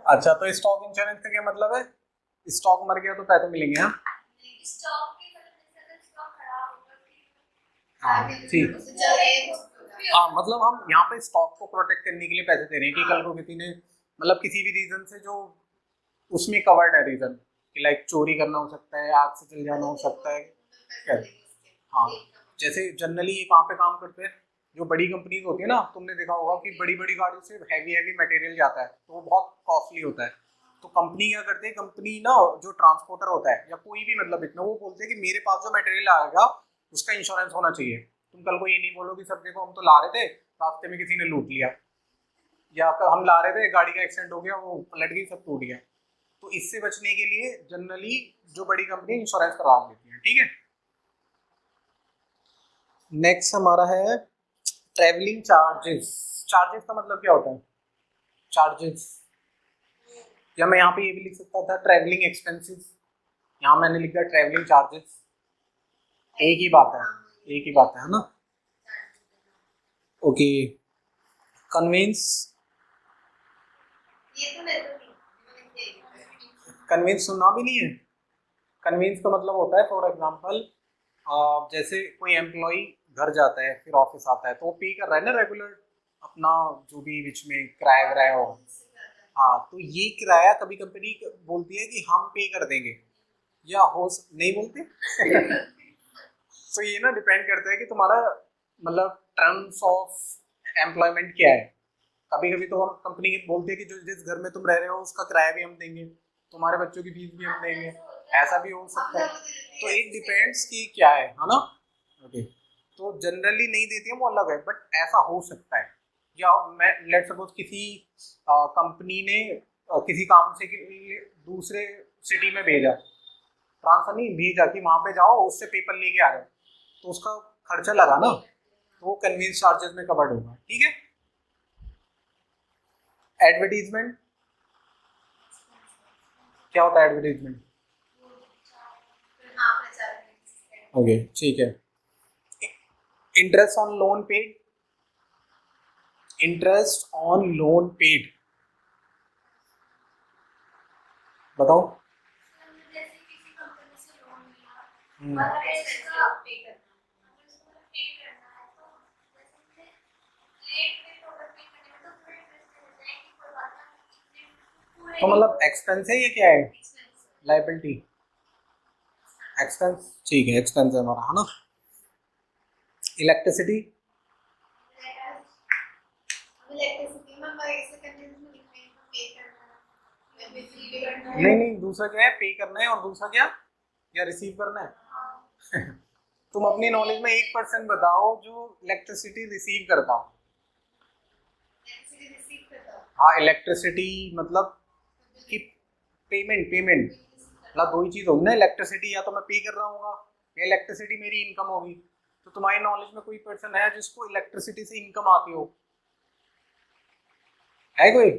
Speaker 1: अच्छा, तो स्टॉक इंश्योरेंस का क्या मतलब है? स्टॉक मर गया तो पैसे मिलेंगे, हाँ।
Speaker 2: स्टॉक की मतलब जैसे अगर स्टॉक खराब होगा,
Speaker 1: हाँ ठीक। हाँ, मतलब हम यहाँ पे स्टॉक को प्रोटेक्ट करने के लिए पैसे दे रहे हैं कि कल को किसी ने मतलब किसी भी रीजन से जो उसमें कवर्ड है रीजन, कि लाइक चोरी करना हो सकता है, आग से जल जाना हो सकता है, क्या। हाँ, जैसे जनरली ये कहाँ पे काम करते हैं, जो बड़ी कंपनीज होती है ना, तुमने देखा होगा कि बड़ी बड़ी गाड़ी से हैवी हैवी मटेरियल जाता है, तो वो बहुत कॉस्टली होता है। तो कंपनी क्या करते हैं, कंपनी ना जो ट्रांसपोर्टर होता है या कोई भी मतलब इतना, वो बोलते हैं कि मेरे पास जो मटेरियल आएगा उसका इंश्योरेंस होना चाहिए। तुम कल को ये नहीं बोलो कि सर देखो हम तो ला रहे थे, रास्ते में किसी ने लूट लिया, या हम ला रहे थे गाड़ी का एक्सीडेंट हो गया, वो पलट गई, सब टूट गया। तो इससे बचने के लिए जनरली जो बड़ी कंपनी इंश्योरेंस करवा लेती है, ठीक है। नेक्स्ट हमारा है ट्रैवलिंग चार्जेस। चार्जेस का मतलब क्या होता है, चार्जेस, या मैं यहाँ पे ये भी लिख सकता था ट्रैवलिंग एक्सपेंसेस, यहाँ मैंने लिखा ट्रैवलिंग चार्जेस, एक ही बात है, एक ही बात है ना। Okay, conveyance.
Speaker 2: ये तो मेरे को
Speaker 1: कन्वेंस सुनना भी नहीं है। कन्वेंस का मतलब होता है, फॉर एग्जांपल जैसे कोई एम्प्लॉय घर जाता है फिर ऑफिस आता है, तो वो पे कर रहा है ना रेगुलर अपना जो भी बीच में किराया विराया हो, हाँ, तो ये किराया कभी कंपनी बोलती है कि हम पे कर देंगे, या हो नहीं बोलते। तो ये ना डिपेंड करता है कि तुम्हारा मतलब टर्म्स ऑफ एम्प्लॉयमेंट क्या है। कभी कभी तो हम कंपनी बोलते हैं कि जो जिस घर में तुम रह रहे हो उसका किराया भी हम देंगे, तुम्हारे बच्चों की फीस भी हम देंगे, ऐसा भी हो सकता है। तो इट डिपेंड्स कि क्या है ना। ओके, तो जनरली नहीं देती है वो अलग है, बट ऐसा हो सकता है। या मैं लेट सपोज किसी कंपनी ने किसी काम से दूसरे सिटी में भेजा, ट्रांसफर नहीं भेजा कि वहां पे जाओ उससे पेपर लेके आ रहे हो, तो उसका खर्चा लगा ना, तो वो कन्वीनियंस चार्जेस में कवर्ड होगा। ठीक है। एडवर्टीजमेंट, क्या होता है एडवर्टीजमेंट? ओके, ठीक है। Interest on loan paid, interest on loan paid, बताओ।
Speaker 2: जैसे किसी कंपनी से लोन लिया
Speaker 1: हम्म,
Speaker 2: और हमें उसका पे करना है, तो जैसे लेट में ऑर्डर पे करने में तो थोड़ा इंटरेस्ट रहता है कि कोई बात नहीं पूरे
Speaker 1: तो मतलब एक्सपेंस है ये क्या है?
Speaker 2: एक्सपेंस
Speaker 1: लाइबिलिटी, एक्सपेंस, ठीक है, एक्सपेंस है हमारा, है ना। इलेक्ट्रिसिटी,
Speaker 2: इलेक्ट्रिसिटी में मैं ऐसे कंडीशन में लिख रही हूँ पे करना है या बिजली पे करना है।
Speaker 1: नहीं नहीं, दूसरा क्या है? पे करना है, और दूसरा क्या, या रिसीव करना है? तुम अपनी नॉलेज में 1% बताओ जो इलेक्ट्रिसिटी रिसीव करता हो।
Speaker 2: इलेक्ट्रिसिटी रिसीव करता हूँ।
Speaker 1: हाँ, इलेक्ट्रिसिटी मतलब कि पेमेंट, पेमेंट मतलब दो ही चीज होगी ना। इलेक्ट्रिसिटी या तो मैं पे कर रहा हूँ या इलेक्ट्रिसिटी मेरी इनकम होगी। तो तुम्हारी नॉलेज में कोई पर्सन है जिसको इलेक्ट्रिसिटी से इनकम आती हो? है कोई?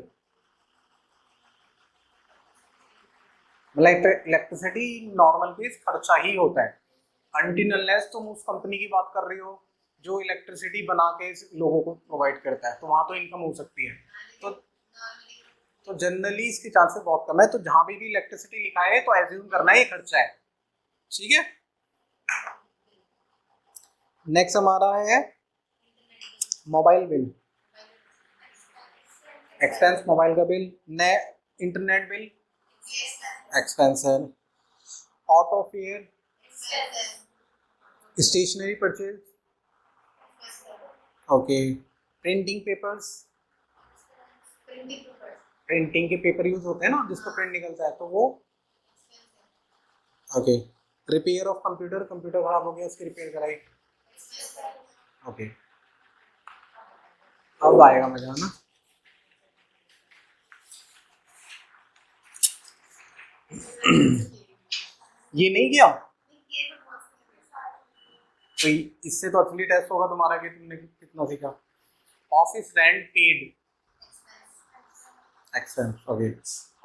Speaker 1: मतलब इलेक्ट्रिसिटी नॉर्मल बेस खर्चा ही होता है, अनटिल अनलेस तुम उस कंपनी की बात कर रही हो जो इलेक्ट्रिसिटी बना के लोगों को प्रोवाइड करता है, तो वहां तो इनकम हो सकती है। तो जनरली इसके चांसेस बहुत कम है। तो जहां भी इलेक्ट्रिसिटी लिखा है तो एज्यूम करना है ये खर्चा है। ठीक है। नेक्स्ट हमारा है मोबाइल बिल, एक्सपेंस मोबाइल का बिल। ने इंटरनेट बिल, एक्सपेंस है। Auto fare, stationery purchase, okay. Printing papers, printing के पेपर यूज होते हैं ना जिसको प्रिंट निकलता है, तो वो, okay. Repair of computer, computer खराब हो गया उसकी रिपेयर कराई, ओके। अब आएगा मजा ना। ये नहीं किया तो इससे तो असली टेस्ट होगा तुम्हारा कि तुमने कितना सीखा। Office rent paid, expense, okay.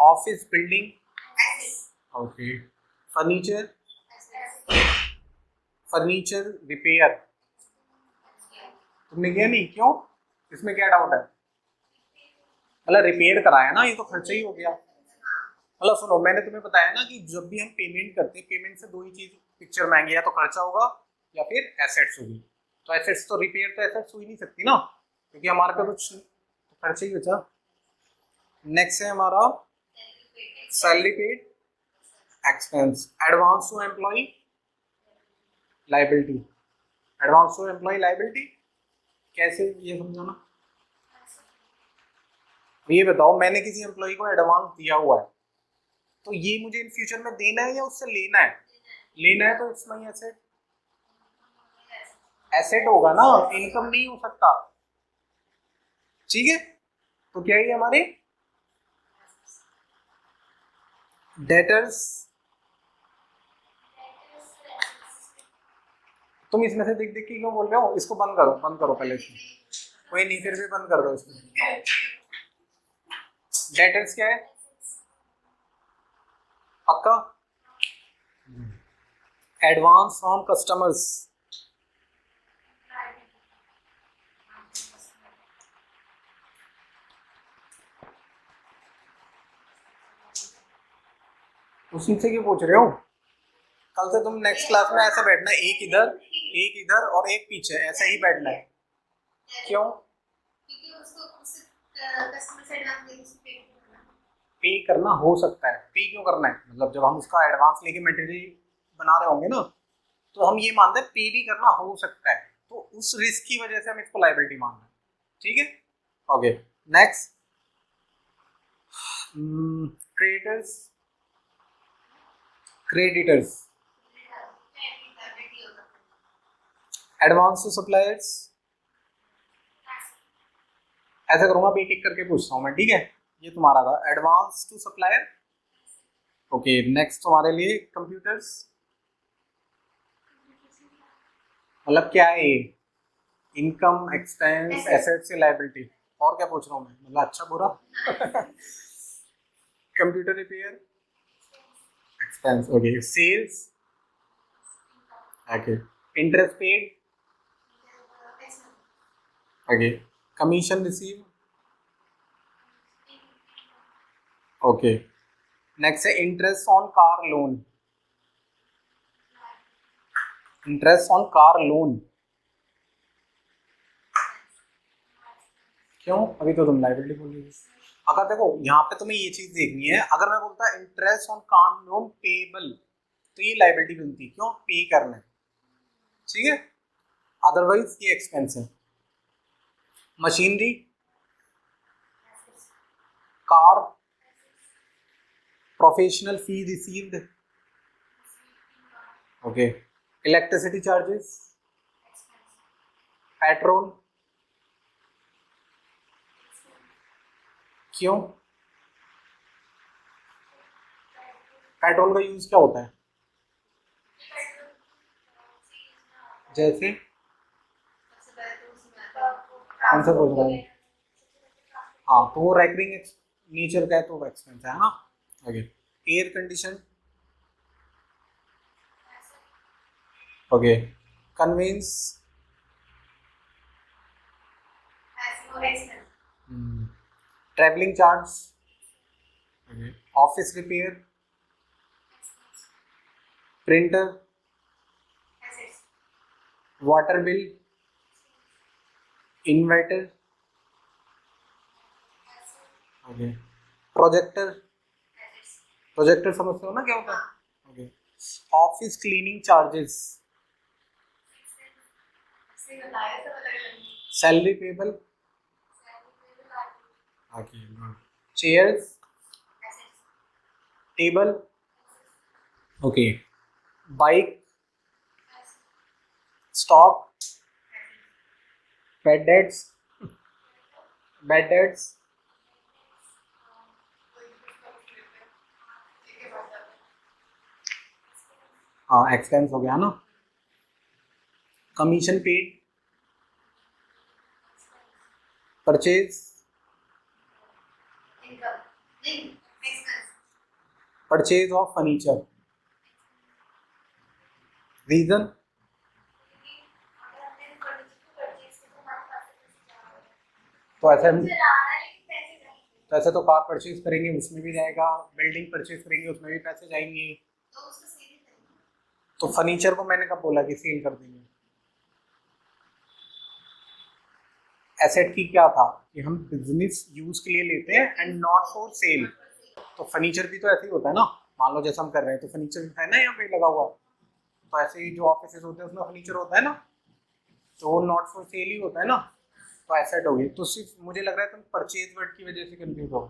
Speaker 1: Office building, okay. Furniture, furniture repair, तुमने किया नहीं, क्यों? इसमें क्या डाउट है? मतलब रिपेयर कराया ना, ये तो खर्चा ही हो गया। मतलब सुनो, मैंने तुम्हें बताया ना कि जब भी हम पेमेंट करते हैं, पेमेंट से दो ही चीज पिक्चर में आएंगे, या तो खर्चा होगा या फिर एसेट्स होगी। तो एसेट्स तो रिपेयर तो एसेट्स हो ही नहीं सकती ना, क्योंकि हमारे पे कुछ तो खर्चा ही बचा। नेक्स्ट है हमारा salary paid, expense. Advance to employ, liability. Advance to employ liability कैसे, ये समझाना। ये बताओ, मैंने किसी एम्प्लॉय को एडवांस दिया हुआ है, तो ये मुझे इन फ्यूचर में देना है या उससे लेना है? लेना है, तो इट्स माय एसेट। एसेट होगा ना, इनकम नहीं हो सकता। ठीक है। तो क्या है हमारे डेटर्स। तुम इसमें से देख देख के क्यों बोल रहे हो? इसको बंद करो, बंद करो पहले इसको। कोई नहीं, फिर भी बंद कर दो इसको। डेटर्स क्या है? पक्का? एडवांस फ्रॉम कस्टमर्स, उसी से क्यों पूछ रहे हो? कल से तुम नेक्स्ट क्लास में ऐसे बैठना, एक इधर और एक पीछे, ऐसा ही बैठना है। क्यों?
Speaker 2: क्योंकि उसको कस्टमर से एडवांस देने से पे करना।
Speaker 1: पे करना हो सकता है। पे क्यों करना है, मतलब जब हम उसका एडवांस लेके मटेरियल बना रहे होंगे ना, तो हम ये मानते हैं पे भी करना हो सकता है, तो उस रिस्क की वजह से हम इसको लायबिलिटी मान रहे हैं। ठीक है, okay. Next, creditors, creditors, advance to suppliers. ऐसा करूंगा, अब एक एक करके पूछता हूँ मैं, ठीक है। ये तुम्हारा था advance to supplier. Okay, next तुम्हारे लिए कंप्यूटर्स, मतलब क्या है ये, इनकम, एक्सपेंस, एसेट्स या लायबिलिटी, और क्या पूछ रहा हूँ मैं, मतलब अच्छा बुरा। Computer repair, expense, okay. Sales, okay. Interest paid, okay. Commission receive, okay. Next है interest on car loan, interest on car loan, क्यों, अभी तो तुम लायबिलिटी बोल रही थी। अगर देखो यहाँ पे तुम्हें ये चीज देखनी है, अगर मैं बोलता interest on car loan payable, तो ये लायबिलिटी बनती है, क्यों, पे करना है, ठीक है। अदरवाइज ये एक्सपेंस है। मशीनरी, कार, प्रोफेशनल फी received, okay. Electricity charges, petrol, क्यों, पेट्रोल का यूज क्या होता है, जैसे कौन सा पूछ रहा हूँ, हाँ, तो वो रैकरिंग नेचर का है, तो एक्सपेंस है ना, okay. Air condition, okay. Conveyance, travelling charge, okay. Office repair, printer, water bill, inverter, okay. Projector, projector समझते हो ना क्या होता है, okay. Office cleaning charges, salary payable, okay, good. Chairs, table, okay. Bike, stock, bad debts, bad debts, हाँ, expense हो गया ना। Commission paid, purchase, purchase of furniture, reason, तो ऐसे तो ऐसे तो कार परचेज करेंगे उसमें भी जाएगा, बिल्डिंग परचेज करेंगे उसमें भी पैसे जाएंगे, तो फर्नीचर को मैंने कब बोला कि सेल कर देंगे। एसेट की क्या था कि हम बिजनेस यूज के लिए लेते हैं एंड नॉट फॉर सेल, तो फर्नीचर भी तो ऐसे ही होता है ना, मान लो जैसा हम कर रहे हैं, तो फर्नीचर है ना यहाँ पे लगा हुआ, तो ऐसे ही जो ऑफिस होते हैं उसमें फर्नीचर होता है ना, तो वो नॉट फॉर सेल ही होता है ना, तो एसेट होगी। तो सिर्फ मुझे लग रहा है तुम परचेज वर्ड की वजह से कंफ्यूज हो।